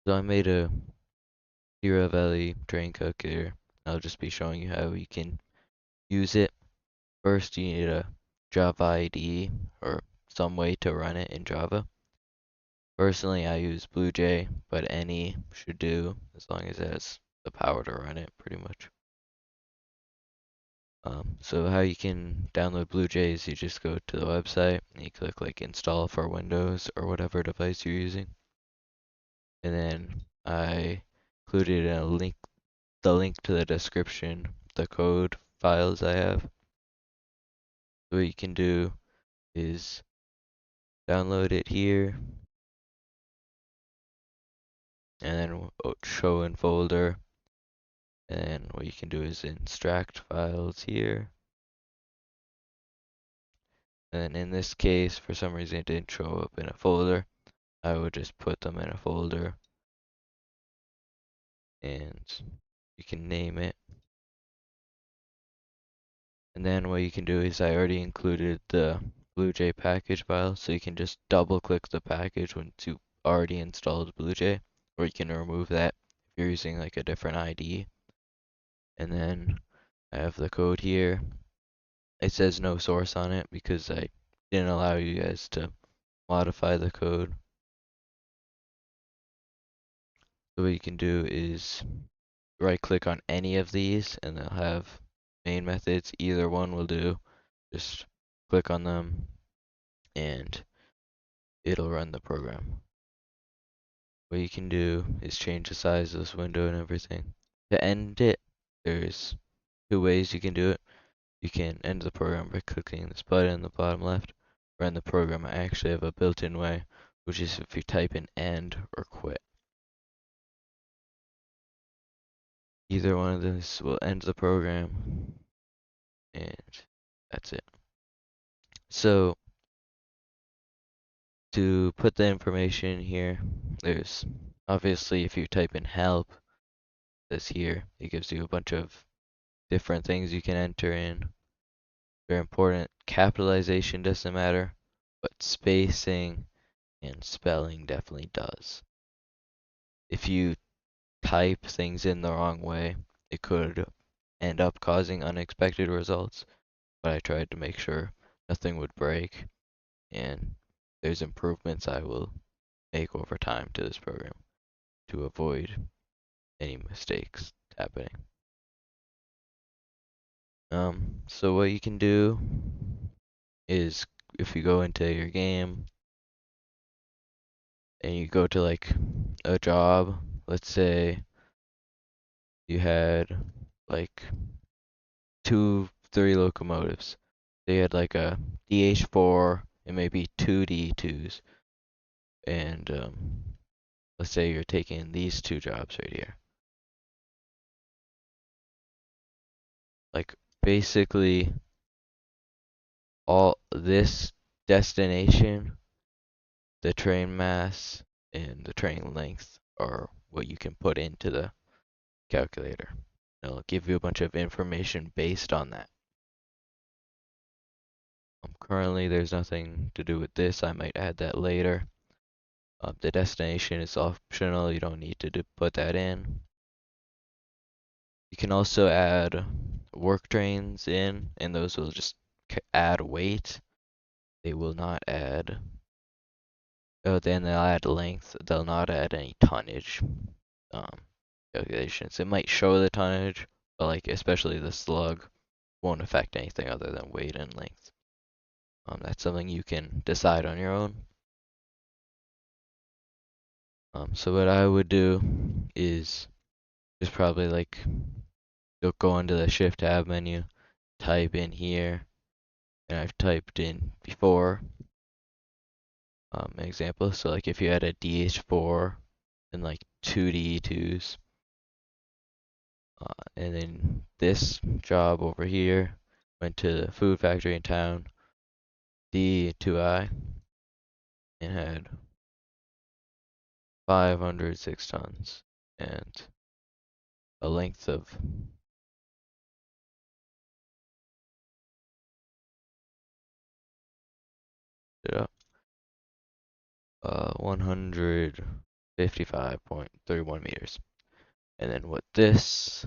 So I made a Derail Valley terrain calculator. I'll just be showing you how you can use it. First, you need a Java IDE or some way to run it in Java. Personally, I use bluej, but any should do as long as it has the power to run it, pretty much. So how you can download bluej is you just go to the website and you click like install for Windows or whatever device you're using. And then I included the link to the description, the code files I have. So what you can do is download it here and then show in folder. And then what you can do is extract files here. And in this case, for some reason it didn't show up in a folder. I would just put them in a folder and you can name it. And then what you can do is I already included the bluej package file, so you can just double click the package once you already installed bluej, or you can remove that if you're using like a different IDE. And then I have the code here. It says no source on it because I didn't allow you guys to modify the code. So what you can do is right click on any of these and they'll have main methods. Either one will do. Just click on them and it'll run the program. What you can do is change the size of this window and everything. To end it, there's two ways you can do it. You can end the program by clicking this button in the bottom left, or end the program. I actually have a built-in way, which is if you type in end or quit. Either one of those will end the program, and that's it. So, to put the information here, there's obviously if you type in help, this here, it gives you a bunch of different things you can enter in. Very important. Capitalization doesn't matter, but spacing and spelling definitely does. If you type things in the wrong way, it could end up causing unexpected results, but I tried to make sure nothing would break, and there's improvements I will make over time to this program to avoid any mistakes happening. So what you can do is if you go into your game and you go to like a job, let's say you had like three locomotives. They had like a DH4 and maybe two D2s. And let's say you're taking these two jobs right here. Like basically all this destination, the train mass, and the train length are what you can put into the calculator. It'll give you a bunch of information based on that. Currently, there's nothing to do with this. I might add that later. The destination is optional. You don't need to put that in. You can also add work trains in, and those will just add weight. They will not add. Oh, then they'll add length. They'll not add any tonnage um, calculations. It might show the tonnage, but like especially the slug won't affect anything other than weight and length. That's something you can decide on your own. So what I would do is just probably like go into the shift tab menu, type in here, and I've typed in before an example. So like if you had a DH4 and like two D2s, and then this job over here went to the food factory in town, D2I, and had 506 tons and a length of 100 55.31 meters. And then what this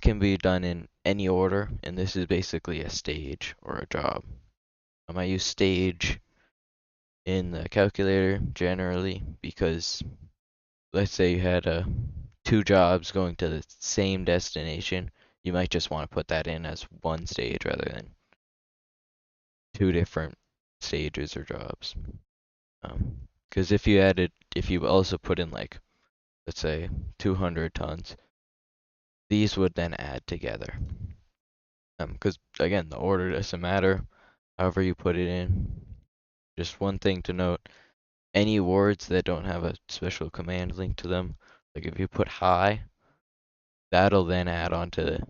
can be done in any order, and this is basically a stage or a job. I use stage in the calculator generally because let's say you had two jobs going to the same destination, you might just want to put that in as one stage rather than two different stages or jobs. Because if you also put in like, let's say 200 tons, these would then add together. Because again, the order doesn't matter, however you put it in. Just one thing to note, any words that don't have a special command linked to them, like if you put high, that'll then add on to the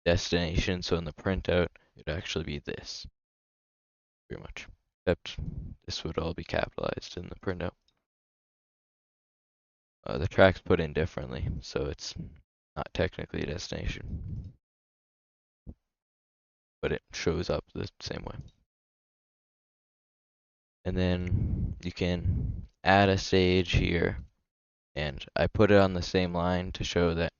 destination, so in the printout, it'd actually be this, pretty much. Except this would all be capitalized in the printout. The track's put in differently, so it's not technically a destination, but it shows up the same way. And then you can add a stage here, and I put it on the same line to show that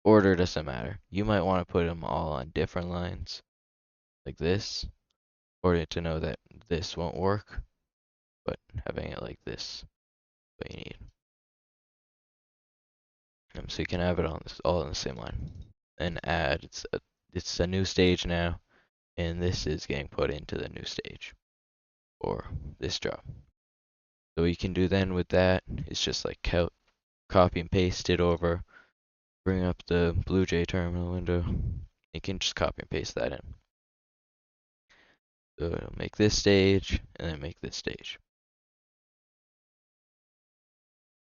order doesn't matter. You might want to put them all on different lines, like this, or to know that this won't work, but having it like this is what you need. So you can have it on this, all on the same line. And add, it's a new stage now, and this is getting put into the new stage, or this job. So what you can do then with that is just like copy and paste it over, bring up the bluej terminal window. You can just copy and paste that in. So it'll make this stage, and then make this stage.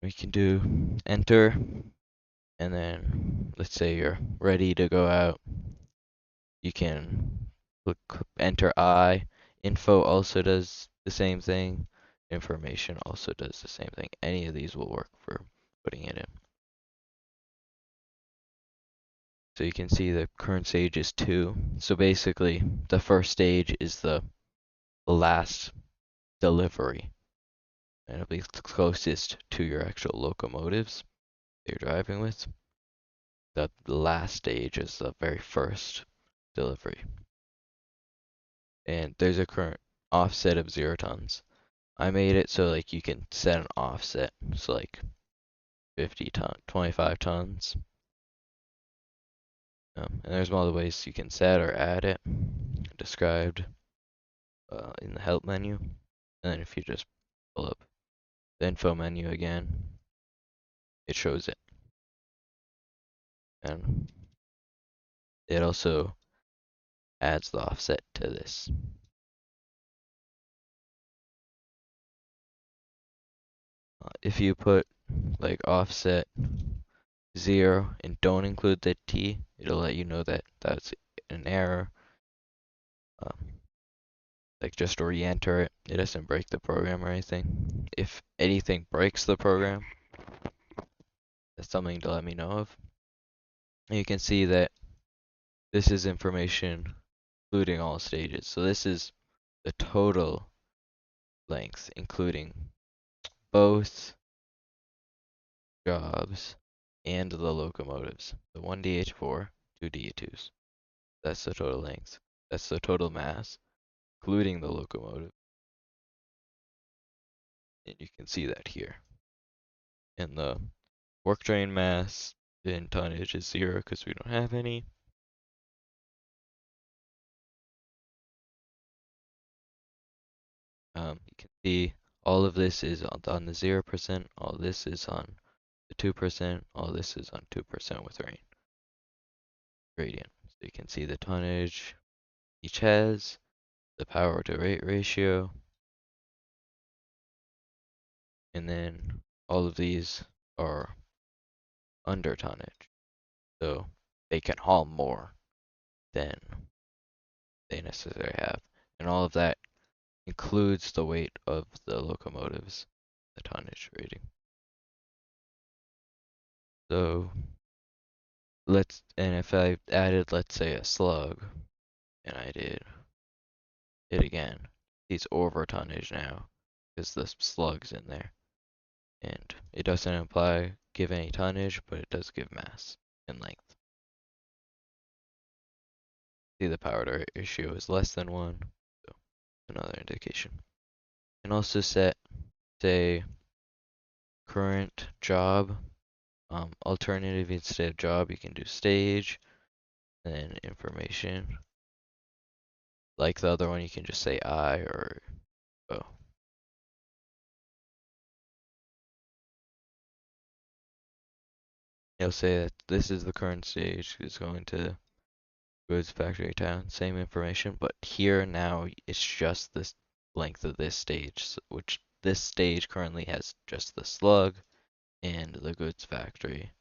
We can do enter, and then let's say you're ready to go out. You can look, enter I. Info also does the same thing. Information also does the same thing. Any of these will work for putting it in. So you can see the current stage is 2. So basically, the first stage is the last delivery. And it'll be closest to your actual locomotives that you're driving with. The last stage is the very first delivery. And there's a current offset of 0 tons. I made it so like you can set an offset. So like 50 ton, 25 tons. And there's multiple ways you can set or add it, described in the help menu. And then if you just pull up the info menu again, it shows it. And it also adds the offset to this. If you put like offset 0 and don't include the T, it'll let you know that that's an error. Like just re-enter it. It doesn't break the program or anything. If anything breaks the program, that's something to let me know of. And you can see that this is information including all stages. So this is the total length, including both jobs and the locomotives. The 1DH4, 2 DH2s. That's the total length. That's the total mass, including the locomotive. And you can see that here. And the work train mass in tonnage is 0 because we don't have any. You can see all of this is on the 0%, all this is on the 2%, all this is on 2% with rain gradient. So you can see the tonnage each has, the power to rate ratio, and then all of these are under tonnage. So they can haul more than they necessarily have. And all of that includes the weight of the locomotives, the tonnage rating. So and if I added, let's say, a slug, and I did it again, he's over tonnage now, because the slug's in there. and it doesn't give any tonnage, but it does give mass and length. See, the power ratio is less than 1, so another indication. You can also set, say, current job. Alternative, instead of job, you can do stage, then information. Like the other one, you can just say I or O. You'll say that this is the current stage, it's going to goods factory town, same information, but here now it's just this length of this stage, which this stage currently has just the slug and the goods factory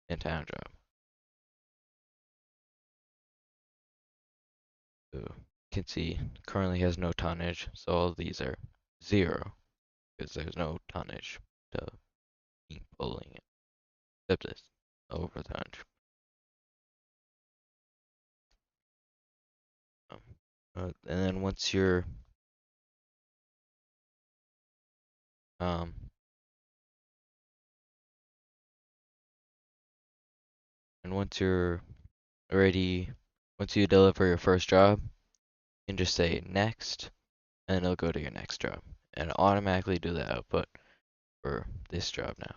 and town job. So you can see currently has no tonnage, so all of these are 0 because there's no tonnage to keep pulling it. Except this over tonnage. And then um, once you're already once you deliver your first job, you can just say next, and it'll go to your next job, and automatically do the output for this job now.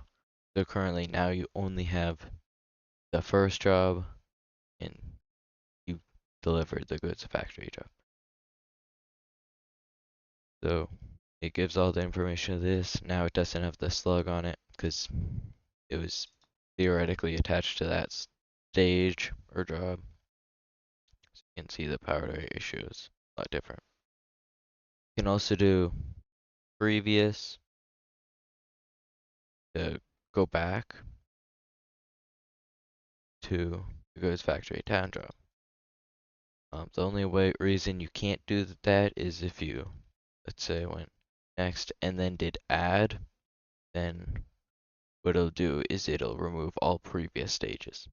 So currently now you only have the first job, and you delivered the goods factory job. So it gives all the information of this. Now it doesn't have the slug on it because it was theoretically attached to that stage or job. So you can see the power ratio is a lot different. You can also do previous to go back to the goods factory town job. The only reason you can't do that is if you, let's say, went next and then did add, then what it'll do is it'll remove all previous stages.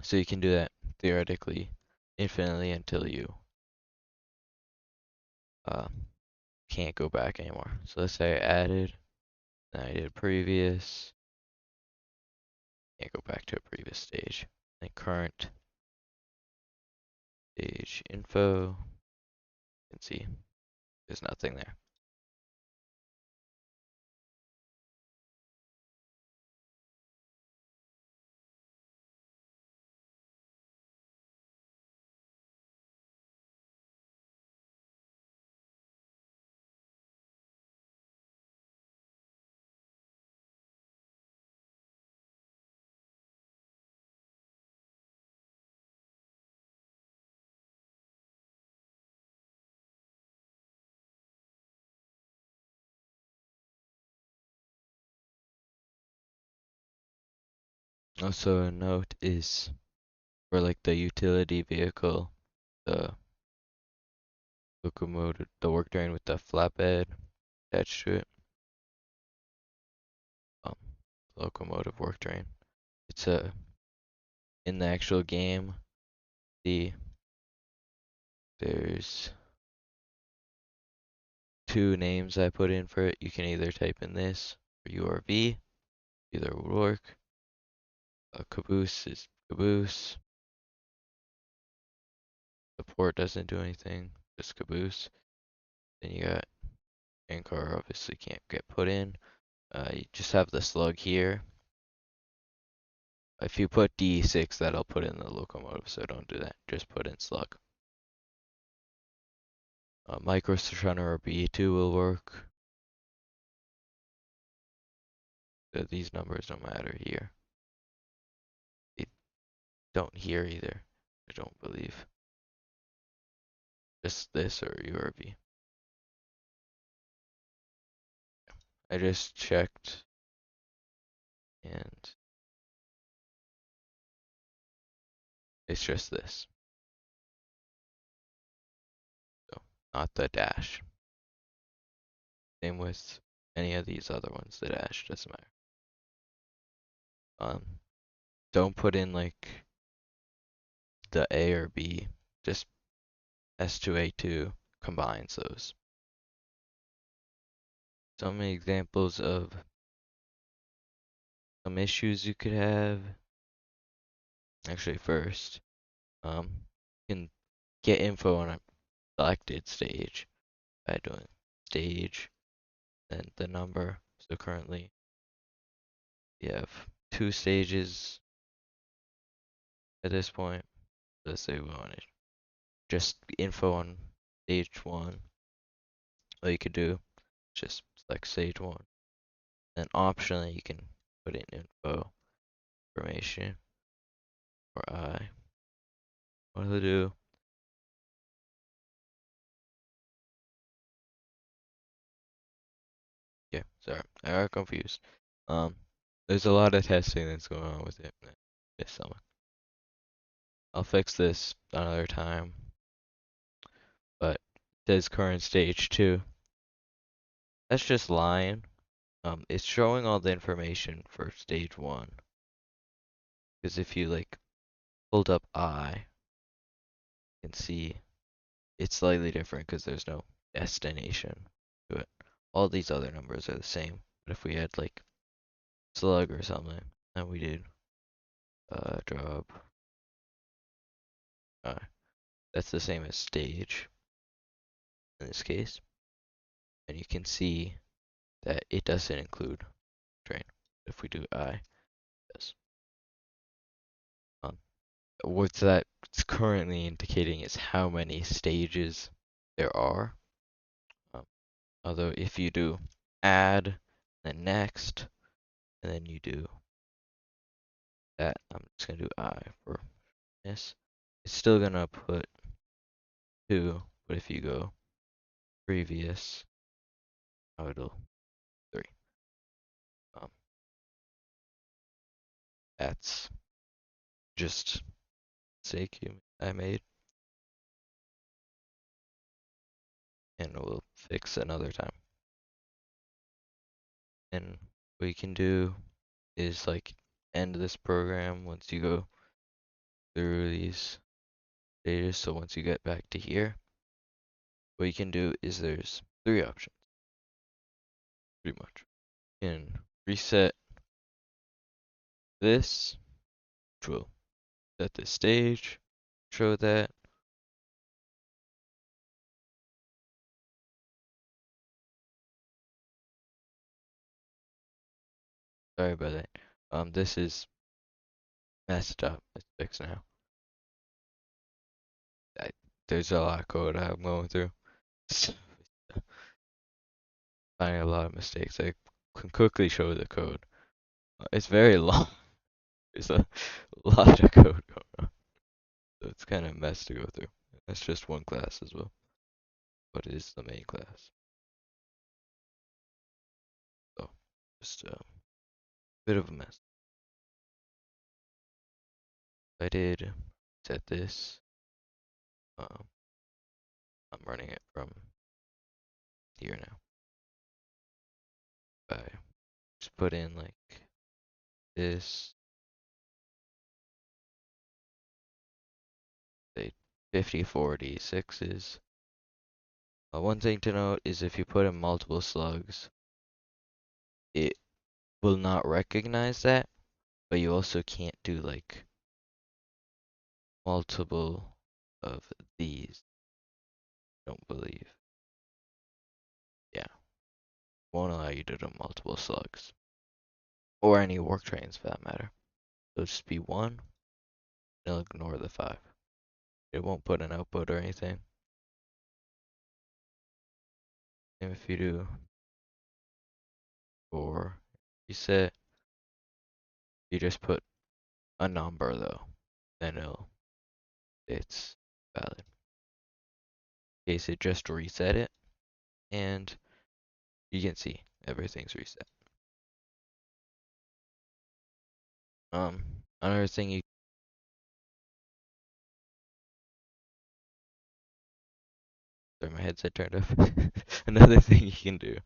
So you can do that theoretically infinitely until you uh, can't go back anymore. So let's say I added, then I did previous, can't go back to a previous stage. Then current stage info, you can see there's nothing there. Also a note is for like the utility vehicle, the locomotive, the work train with the flatbed attached to it. Um, locomotive work train. It's in the actual game. There's 2 names I put in for it. You can either type in this or URV. Either would work. Caboose is caboose. The port doesn't do anything, just caboose. Then you got train car obviously can't get put in. You just have the slug here. If you put D6, that'll put in the locomotive, so don't do that. Just put in slug. Micro Shunner or B2 will work. These numbers don't matter here. They don't here either, I don't believe. Just this or URV. I just checked, and it's just this. So, not the dash. Same with any of these other ones, the dash doesn't matter. Don't put in like the A or B, just S2A2 combines those. some examples of some issues you could have. Actually, first, you can get info on a selected stage by doing stage, then the number. So currently, we have 2 stages at this point. Let's say we wanted just info on stage 1. All you could do, just select stage 1. Then optionally, you can put in info, information, or I. What do I do? Yeah, sorry, I got confused. Um, there's a lot of testing that's going on with it. Yes, I'll fix this another time. But it says current stage 2. That's just lying. It's showing all the information for stage 1. Because if you like pulled up I, you can see it's slightly different because there's no destination to it. All these other numbers are the same. But if we had like slug or something, then we did drop I. That's the same as stage in this case. And you can see that it doesn't include train. If we do I, it does. Um, what that's currently indicating is how many stages there are. Um, although if you do add, then next, and then you do that, I'm just gonna do I for this. It's still gonna put 2, but if you go previous, now it'll 3. Um, that's just mistake I made, and we'll fix another time. And what you can do is like end this program once you go through these stages. So once you get back to here, what you can do is there's 3 options, pretty much. You can reset this, which will set this stage, show that. Sorry about that. This is messed up. It's fixed now. I, there's a lot of code I'm going through. Finding a lot of mistakes. I can quickly show the code. It's very long. There's a lot of code going on. So it's kind of a mess to go through. That's just one class as well. But it is the main class. So just a bit of a mess. I did set this. Um, I'm running it from here now. I just put in like this, say 5046s. One thing to note is if you put in multiple slugs, it will not recognize that, but you also can't do like multiple of these. Don't believe. Yeah, won't allow you to do multiple slugs. Or any work trains for that matter. It'll just be 1, it'll ignore the 5. It won't put an output or anything. And if you do 4 reset, you just put a number though, then it's valid. In case it just reset it, and you can see everything's reset. Another thing you sorry, my headset turned off. Another thing you can do is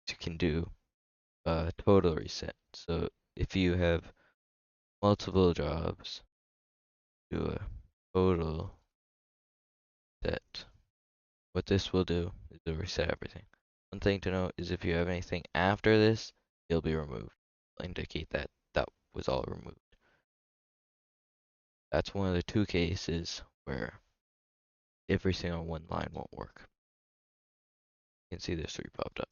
you can do a total reset. So if you have multiple jobs, do a total set. What this will do is it'll reset everything. One thing to note is if you have anything after this, it'll be removed. It'll indicate that that was all removed. That's one of the two cases where everything on one line won't work. You can see this 3 popped up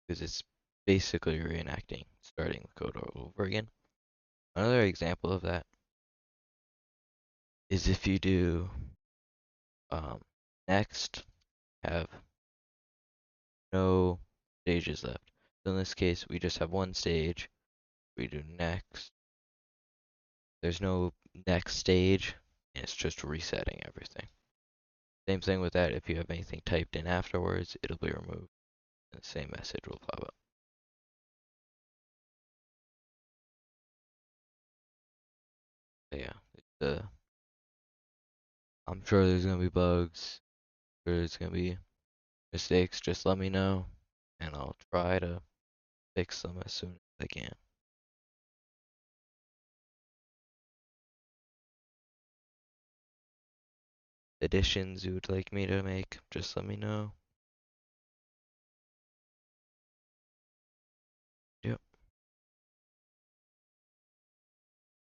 because it's basically reenacting starting the code all over again. Another example of that is if you do next, have no stages left. So in this case, we just have one stage. We do next. There's no next stage, and it's just resetting everything. Same thing with that. If you have anything typed in afterwards, it'll be removed, and the same message will pop up. But yeah, I'm sure there's gonna be bugs. Sure there's gonna be mistakes. Just let me know, and I'll try to fix them as soon as I can. Additions you would like me to make, just let me know.